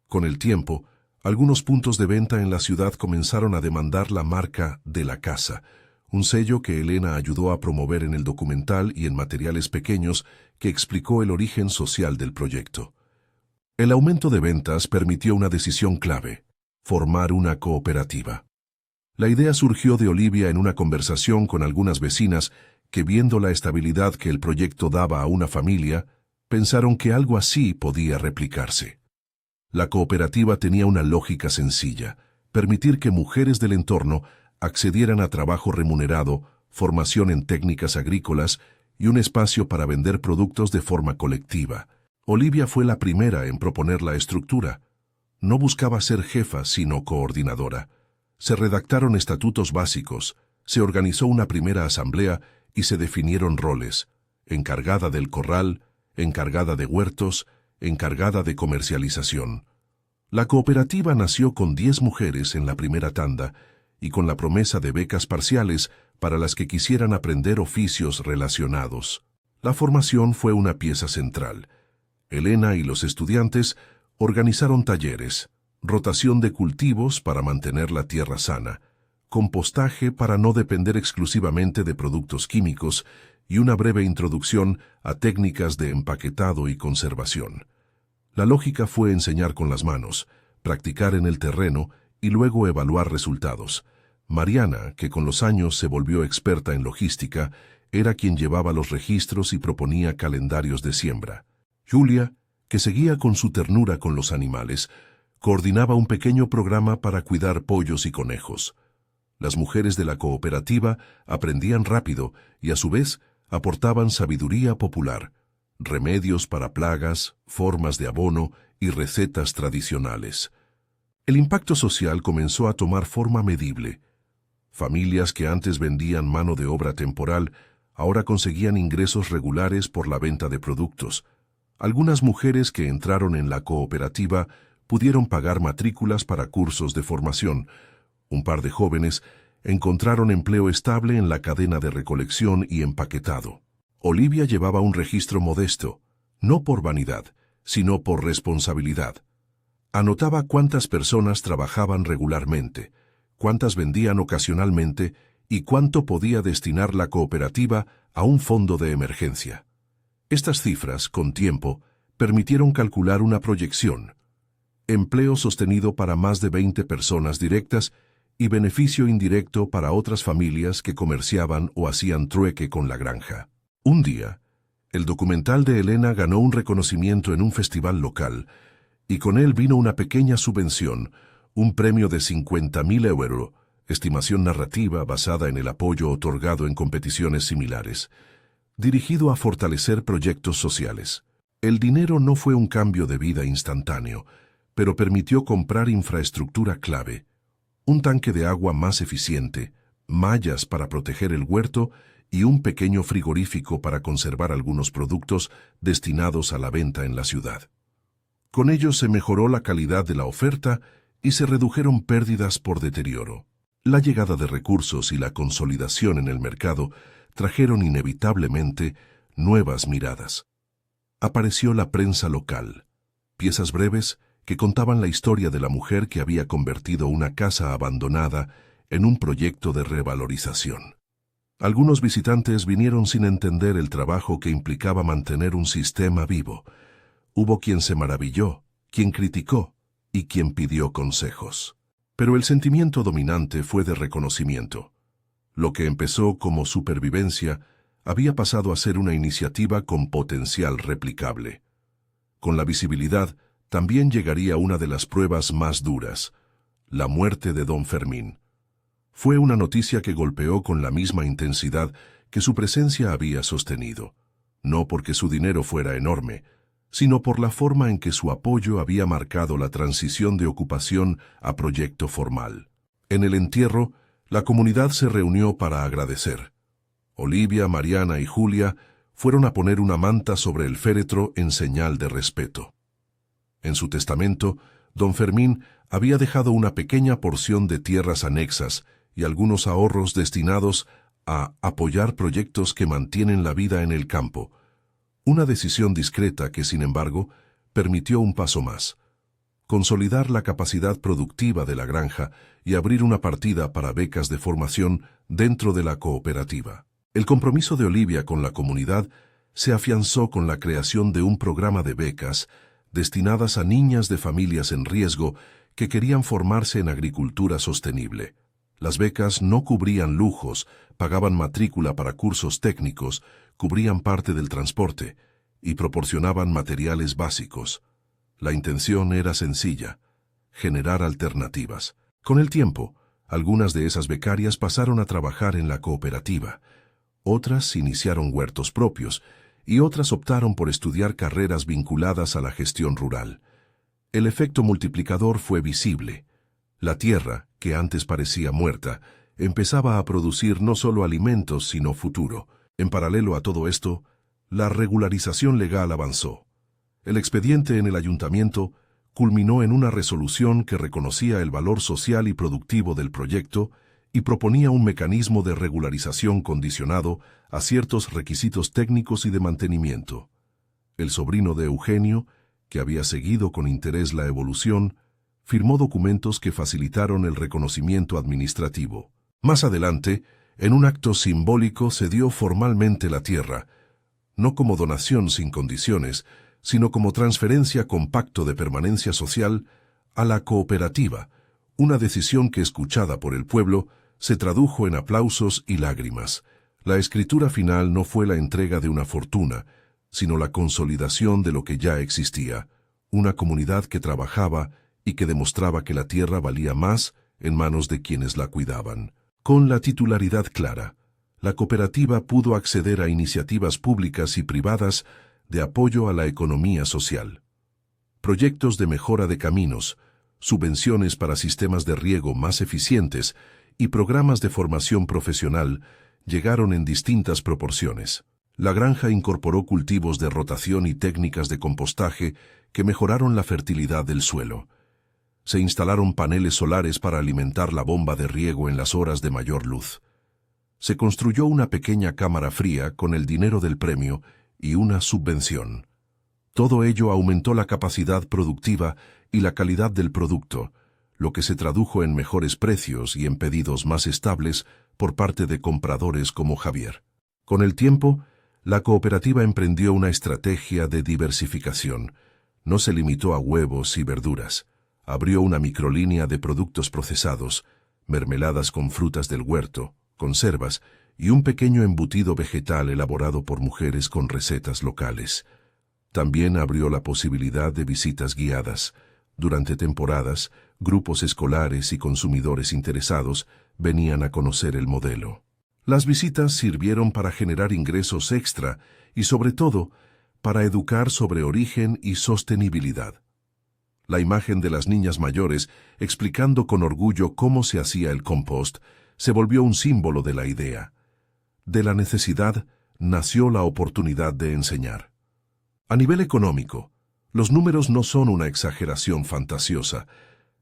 A: Con el tiempo, algunos puntos de venta en la ciudad comenzaron a demandar la marca de la casa, un sello que Elena ayudó a promover en el documental y en materiales pequeños que explicó el origen social del proyecto. El aumento de ventas permitió una decisión clave: formar una cooperativa. La idea surgió de Olivia en una conversación con algunas vecinas que, viendo la estabilidad que el proyecto daba a una familia, pensaron que algo así podía replicarse. La cooperativa tenía una lógica sencilla: permitir que mujeres del entorno accedieran a trabajo remunerado, formación en técnicas agrícolas y un espacio para vender productos de forma colectiva. Olivia fue la primera en proponer la estructura. No buscaba ser jefa, sino coordinadora. Se redactaron estatutos básicos, se organizó una primera asamblea y se definieron roles: encargada del corral, encargada de huertos, encargada de comercialización. La cooperativa nació con 10 mujeres en la primera tanda y con la promesa de becas parciales para las que quisieran aprender oficios relacionados. La formación fue una pieza central. Elena y los estudiantes organizaron talleres, rotación de cultivos para mantener la tierra sana, compostaje para no depender exclusivamente de productos químicos y una breve introducción a técnicas de empaquetado y conservación. La lógica fue enseñar con las manos, practicar en el terreno y luego evaluar resultados. Mariana, que con los años se volvió experta en logística, era quien llevaba los registros y proponía calendarios de siembra. Julia, que seguía con su ternura con los animales, coordinaba un pequeño programa para cuidar pollos y conejos. Las mujeres de la cooperativa aprendían rápido y a su vez aportaban sabiduría popular. remedios para plagas, formas de abono y recetas tradicionales. El impacto social comenzó a tomar forma medible. Familias que antes vendían mano de obra temporal ahora conseguían ingresos regulares por la venta de productos. Algunas mujeres que entraron en la cooperativa pudieron pagar matrículas para cursos de formación. Un par de jóvenes encontraron empleo estable en la cadena de recolección y empaquetado. Olivia llevaba un registro modesto, no por vanidad, sino por responsabilidad. Anotaba cuántas personas trabajaban regularmente, cuántas vendían ocasionalmente y cuánto podía destinar la cooperativa a un fondo de emergencia. Estas cifras, con tiempo, permitieron calcular una proyección: empleo sostenido para más de 20 personas directas y beneficio indirecto para otras familias que comerciaban o hacían trueque con la granja. Un día, el documental de Elena ganó un reconocimiento en un festival local, y con él vino una pequeña subvención, un premio de 50.000 euros, estimación narrativa basada en el apoyo otorgado en competiciones similares, dirigido a fortalecer proyectos sociales. El dinero no fue un cambio de vida instantáneo, pero permitió comprar infraestructura clave: un tanque de agua más eficiente, mallas para proteger el huerto y un pequeño frigorífico para conservar algunos productos destinados a la venta en la ciudad. Con ello se mejoró la calidad de la oferta y se redujeron pérdidas por deterioro. La llegada de recursos y la consolidación en el mercado trajeron inevitablemente nuevas miradas. Apareció la prensa local, piezas breves que contaban la historia de la mujer que había convertido una casa abandonada en un proyecto de revalorización. Algunos visitantes vinieron sin entender el trabajo que implicaba mantener un sistema vivo. Hubo quien se maravilló, quien criticó y quien pidió consejos. Pero el sentimiento dominante fue de reconocimiento. Lo que empezó como supervivencia había pasado a ser una iniciativa con potencial replicable. Con la visibilidad también llegaría una de las pruebas más duras: la muerte de don Fermín. Fue una noticia que golpeó con la misma intensidad que su presencia había sostenido, no porque su dinero fuera enorme, sino por la forma en que su apoyo había marcado la transición de ocupación a proyecto formal. En el entierro, la comunidad se reunió para agradecer. Olivia, Mariana y Julia fueron a poner una manta sobre el féretro en señal de respeto. En su testamento, don Fermín había dejado una pequeña porción de tierras anexas y algunos ahorros destinados a apoyar proyectos que mantienen la vida en el campo. Una decisión discreta que, sin embargo, permitió un paso más: consolidar la capacidad productiva de la granja y abrir una partida para becas de formación dentro de la cooperativa. El compromiso de Olivia con la comunidad se afianzó con la creación de un programa de becas destinadas a niñas de familias en riesgo que querían formarse en agricultura sostenible. Las becas no cubrían lujos, pagaban matrícula para cursos técnicos, cubrían parte del transporte y proporcionaban materiales básicos. La intención era sencilla: generar alternativas. Con el tiempo, algunas de esas becarias pasaron a trabajar en la cooperativa, otras iniciaron huertos propios y otras optaron por estudiar carreras vinculadas a la gestión rural. El efecto multiplicador fue visible. La tierra, que antes parecía muerta, empezaba a producir no solo alimentos, sino futuro. En paralelo a todo esto, la regularización legal avanzó. El expediente en el ayuntamiento culminó en una resolución que reconocía el valor social y productivo del proyecto y proponía un mecanismo de regularización condicionado a ciertos requisitos técnicos y de mantenimiento. El sobrino de Eugenio, que había seguido con interés la evolución, firmó documentos que facilitaron el reconocimiento administrativo. Más adelante, en un acto simbólico, se dio formalmente la tierra, no como donación sin condiciones, sino como transferencia con pacto de permanencia social a la cooperativa, una decisión que, escuchada por el pueblo, se tradujo en aplausos y lágrimas. La escritura final no fue la entrega de una fortuna, sino la consolidación de lo que ya existía, una comunidad que trabajaba y que demostraba que la tierra valía más en manos de quienes la cuidaban. Con la titularidad clara, la cooperativa pudo acceder a iniciativas públicas y privadas de apoyo a la economía social. Proyectos de mejora de caminos, subvenciones para sistemas de riego más eficientes y programas de formación profesional llegaron en distintas proporciones. La granja incorporó cultivos de rotación y técnicas de compostaje que mejoraron la fertilidad del suelo. Se instalaron paneles solares para alimentar la bomba de riego en las horas de mayor luz. Se construyó una pequeña cámara fría con el dinero del premio y una subvención. Todo ello aumentó la capacidad productiva y la calidad del producto, lo que se tradujo en mejores precios y en pedidos más estables por parte de compradores como Javier. Con el tiempo, la cooperativa emprendió una estrategia de diversificación. No se limitó a huevos y verduras. Abrió una microlínea de productos procesados, mermeladas con frutas del huerto, conservas y un pequeño embutido vegetal elaborado por mujeres con recetas locales. También abrió la posibilidad de visitas guiadas. Durante temporadas, grupos escolares y consumidores interesados venían a conocer el modelo. Las visitas sirvieron para generar ingresos extra y, sobre todo, para educar sobre origen y sostenibilidad. La imagen de las niñas mayores explicando con orgullo cómo se hacía el compost se volvió un símbolo de la idea. De la necesidad nació la oportunidad de enseñar. A nivel económico, los números no son una exageración fantasiosa,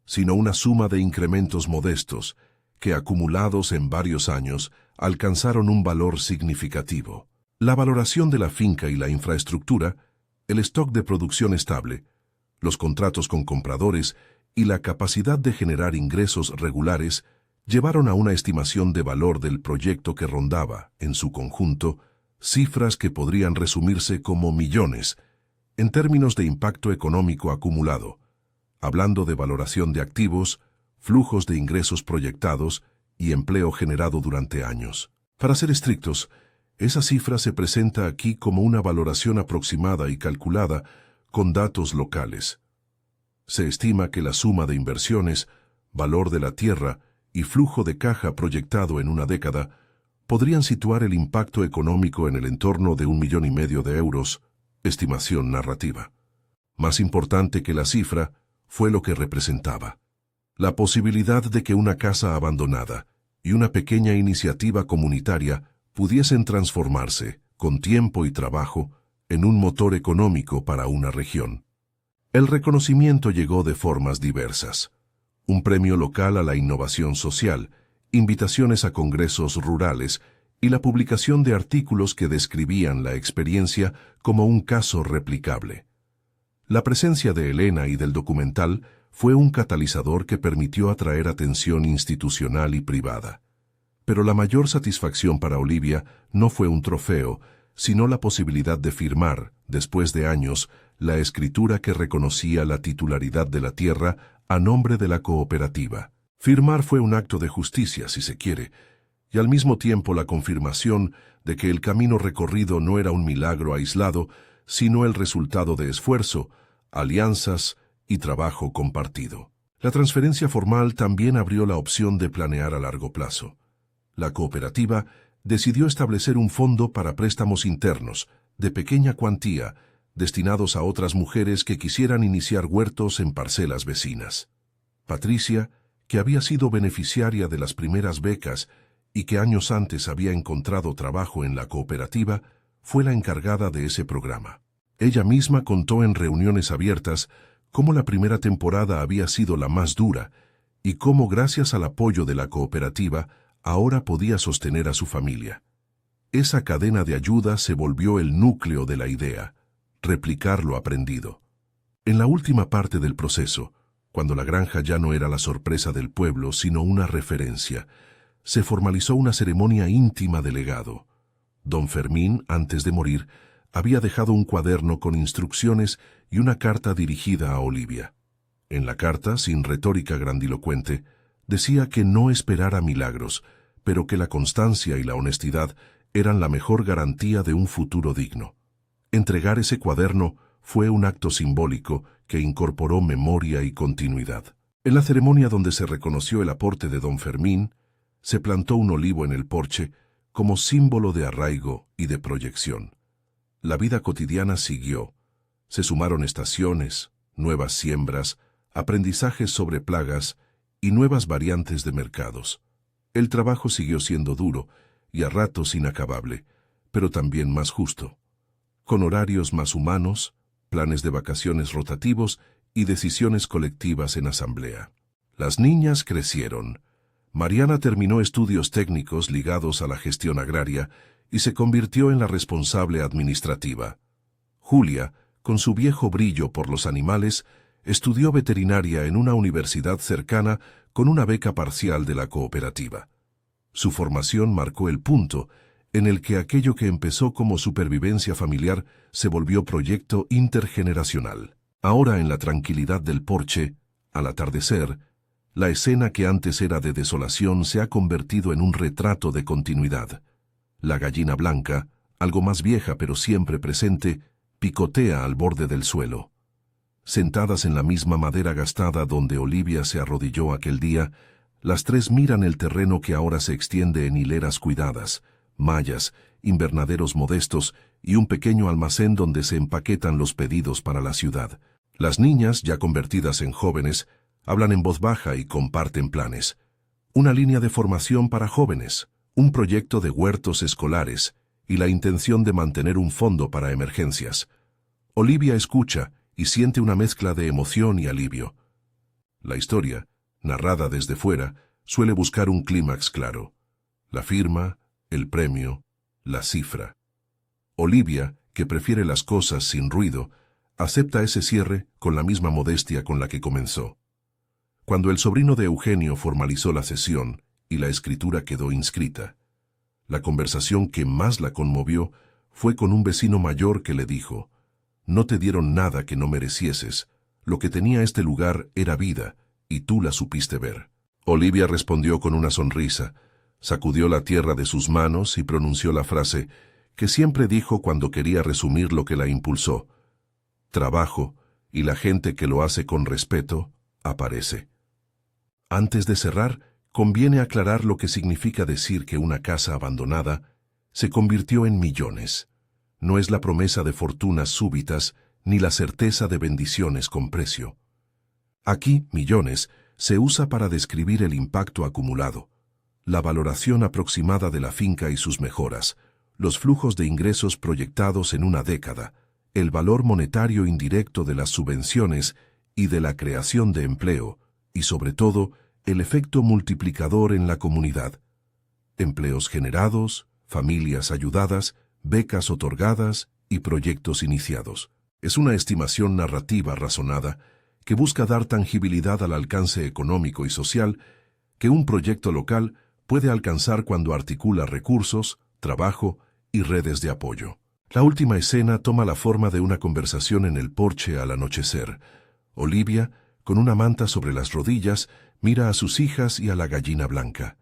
A: sino una suma de incrementos modestos que, acumulados en varios años, alcanzaron un valor significativo. La valoración de la finca y la infraestructura, el stock de producción estable, los contratos con compradores y la capacidad de generar ingresos regulares llevaron a una estimación de valor del proyecto que rondaba, en su conjunto, cifras que podrían resumirse como millones, en términos de impacto económico acumulado, hablando de valoración de activos, flujos de ingresos proyectados y empleo generado durante años. Para ser estrictos, esa cifra se presenta aquí como una valoración aproximada y calculada con datos locales. Se estima que la suma de inversiones, valor de la tierra y flujo de caja proyectado en una década podrían situar el impacto económico en el entorno de 1,5 millones de euros, estimación narrativa. Más importante que la cifra fue lo que representaba. La posibilidad de que una casa abandonada y una pequeña iniciativa comunitaria pudiesen transformarse, con tiempo y trabajo, en un motor económico para una región. El reconocimiento llegó de formas diversas. Un premio local a la innovación social, invitaciones a congresos rurales y la publicación de artículos que describían la experiencia como un caso replicable. La presencia de Elena y del documental fue un catalizador que permitió atraer atención institucional y privada. Pero la mayor satisfacción para Olivia no fue un trofeo, sino la posibilidad de firmar, después de años, la escritura que reconocía la titularidad de la tierra a nombre de la cooperativa. Firmar fue un acto de justicia, si se quiere, y al mismo tiempo la confirmación de que el camino recorrido no era un milagro aislado, sino el resultado de esfuerzo, alianzas y trabajo compartido. La transferencia formal también abrió la opción de planear a largo plazo. La cooperativa decidió establecer un fondo para préstamos internos, de pequeña cuantía, destinados a otras mujeres que quisieran iniciar huertos en parcelas vecinas. Patricia, que había sido beneficiaria de las primeras becas y que años antes había encontrado trabajo en la cooperativa, fue la encargada de ese programa. Ella misma contó en reuniones abiertas cómo la primera temporada había sido la más dura y cómo, gracias al apoyo de la cooperativa, ahora podía sostener a su familia. Esa cadena de ayuda se volvió el núcleo de la idea, replicar lo aprendido. En la última parte del proceso, cuando la granja ya no era la sorpresa del pueblo, sino una referencia, se formalizó una ceremonia íntima de legado. Don Fermín, antes de morir, había dejado un cuaderno con instrucciones y una carta dirigida a Olivia. En la carta, sin retórica grandilocuente, decía que no esperara milagros, pero que la constancia y la honestidad eran la mejor garantía de un futuro digno. Entregar ese cuaderno fue un acto simbólico que incorporó memoria y continuidad. En la ceremonia donde se reconoció el aporte de don Fermín, se plantó un olivo en el porche como símbolo de arraigo y de proyección. La vida cotidiana siguió. Se sumaron estaciones, nuevas siembras, aprendizajes sobre plagas y nuevas variantes de mercados. El trabajo siguió siendo duro y a ratos inacabable, pero también más justo, con horarios más humanos, planes de vacaciones rotativos y decisiones colectivas en asamblea. Las niñas crecieron. Mariana terminó estudios técnicos ligados a la gestión agraria y se convirtió en la responsable administrativa. Julia, con su viejo brillo por los animales, estudió veterinaria en una universidad cercana con una beca parcial de la cooperativa. Su formación marcó el punto en el que aquello que empezó como supervivencia familiar se volvió proyecto intergeneracional. Ahora, en la tranquilidad del porche, al atardecer, la escena que antes era de desolación se ha convertido en un retrato de continuidad. La gallina blanca, algo más vieja pero siempre presente, picotea al borde del suelo. Sentadas en la misma madera gastada donde Olivia se arrodilló aquel día, las tres miran el terreno que ahora se extiende en hileras cuidadas, mallas, invernaderos modestos y un pequeño almacén donde se empaquetan los pedidos para la ciudad. Las niñas, ya convertidas en jóvenes, hablan en voz baja y comparten planes. Una línea de formación para jóvenes, un proyecto de huertos escolares y la intención de mantener un fondo para emergencias. Olivia escucha y siente una mezcla de emoción y alivio. La historia, narrada desde fuera, suele buscar un clímax claro. La firma, el premio, la cifra. Olivia, que prefiere las cosas sin ruido, acepta ese cierre con la misma modestia con la que comenzó. Cuando el sobrino de Eugenio formalizó la cesión y la escritura quedó inscrita, la conversación que más la conmovió fue con un vecino mayor que le dijo: «No te dieron nada que no merecieses, lo que tenía este lugar era vida, y tú la supiste ver». Olivia respondió con una sonrisa, sacudió la tierra de sus manos y pronunció la frase que siempre dijo cuando quería resumir lo que la impulsó: «Trabajo, y la gente que lo hace con respeto, aparece». Antes de cerrar, conviene aclarar lo que significa decir que una casa abandonada se convirtió en millones. No es la promesa de fortunas súbitas ni la certeza de bendiciones con precio. Aquí, millones, se usa para describir el impacto acumulado, la valoración aproximada de la finca y sus mejoras, los flujos de ingresos proyectados en una década, el valor monetario indirecto de las subvenciones y de la creación de empleo, y sobre todo, el efecto multiplicador en la comunidad. Empleos generados, familias ayudadas, becas otorgadas y proyectos iniciados. Es una estimación narrativa razonada que busca dar tangibilidad al alcance económico y social que un proyecto local puede alcanzar cuando articula recursos, trabajo y redes de apoyo. La última escena toma la forma de una conversación en el porche al anochecer. Olivia, con una manta sobre las rodillas, mira a sus hijas y a la gallina blanca.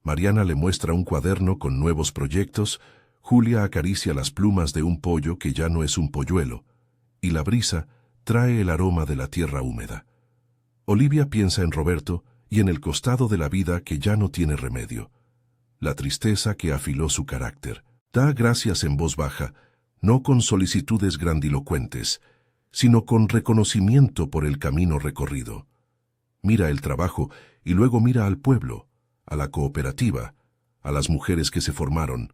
A: Mariana le muestra un cuaderno con nuevos proyectos, Julia acaricia las plumas de un pollo que ya no es un polluelo, y la brisa trae el aroma de la tierra húmeda. Olivia piensa en Roberto y en el costado de la vida que ya no tiene remedio, la tristeza que afiló su carácter. Da gracias en voz baja, no con solicitudes grandilocuentes, sino con reconocimiento por el camino recorrido. Mira el trabajo y luego mira al pueblo, a la cooperativa, a las mujeres que se formaron,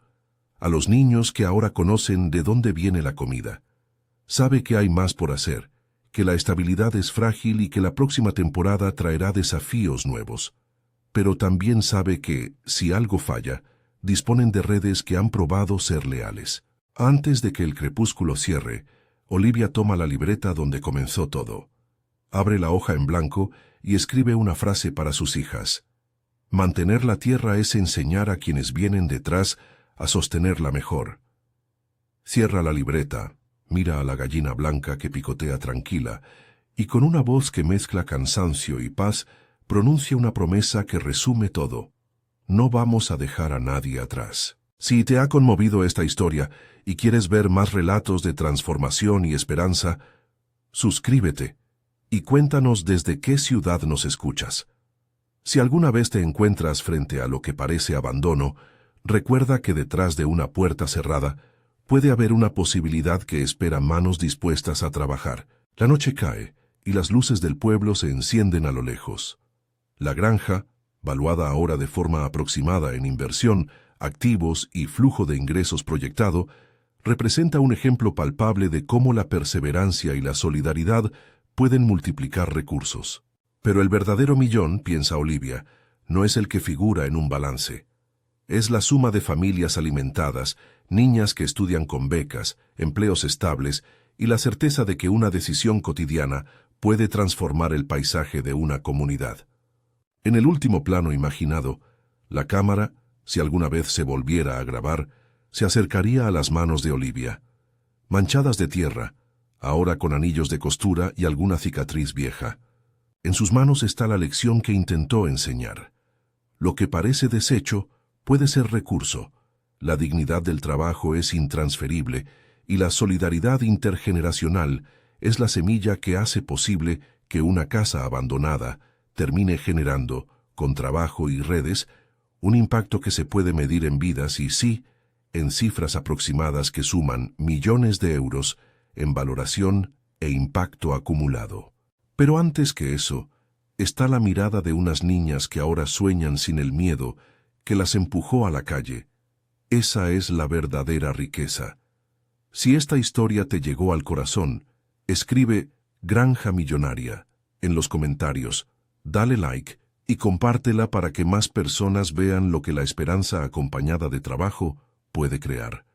A: a los niños que ahora conocen de dónde viene la comida. Sabe que hay más por hacer, que la estabilidad es frágil y que la próxima temporada traerá desafíos nuevos. Pero también sabe que, si algo falla, disponen de redes que han probado ser leales. Antes de que el crepúsculo cierre, Olivia toma la libreta donde comenzó todo. Abre la hoja en blanco y escribe una frase para sus hijas. Mantener la tierra es enseñar a quienes vienen detrás a sostenerla mejor. Cierra la libreta, mira a la gallina blanca que picotea tranquila, y con una voz que mezcla cansancio y paz, pronuncia una promesa que resume todo. No vamos a dejar a nadie atrás. Si te ha conmovido esta historia y quieres ver más relatos de transformación y esperanza, suscríbete y cuéntanos desde qué ciudad nos escuchas. Si alguna vez te encuentras frente a lo que parece abandono, recuerda que detrás de una puerta cerrada puede haber una posibilidad que espera manos dispuestas a trabajar. La noche cae y las luces del pueblo se encienden a lo lejos. La granja, valuada ahora de forma aproximada en inversión, activos y flujo de ingresos proyectado, representa un ejemplo palpable de cómo la perseverancia y la solidaridad pueden multiplicar recursos. Pero el verdadero millón, piensa Olivia, no es el que figura en un balance. Es la suma de familias alimentadas, niñas que estudian con becas, empleos estables y la certeza de que una decisión cotidiana puede transformar el paisaje de una comunidad. En el último plano imaginado, la cámara, si alguna vez se volviera a grabar, se acercaría a las manos de Olivia, manchadas de tierra, ahora con anillos de costura y alguna cicatriz vieja. En sus manos está la lección que intentó enseñar. Lo que parece desecho puede ser recurso, la dignidad del trabajo es intransferible y la solidaridad intergeneracional es la semilla que hace posible que una casa abandonada termine generando, con trabajo y redes, un impacto que se puede medir en vidas y sí, en cifras aproximadas que suman millones de euros en valoración e impacto acumulado. Pero antes que eso, está la mirada de unas niñas que ahora sueñan sin el miedo que las empujó a la calle. Esa es la verdadera riqueza. Si esta historia te llegó al corazón, escribe Granja Millonaria en los comentarios, dale like y compártela para que más personas vean lo que la esperanza acompañada de trabajo puede crear.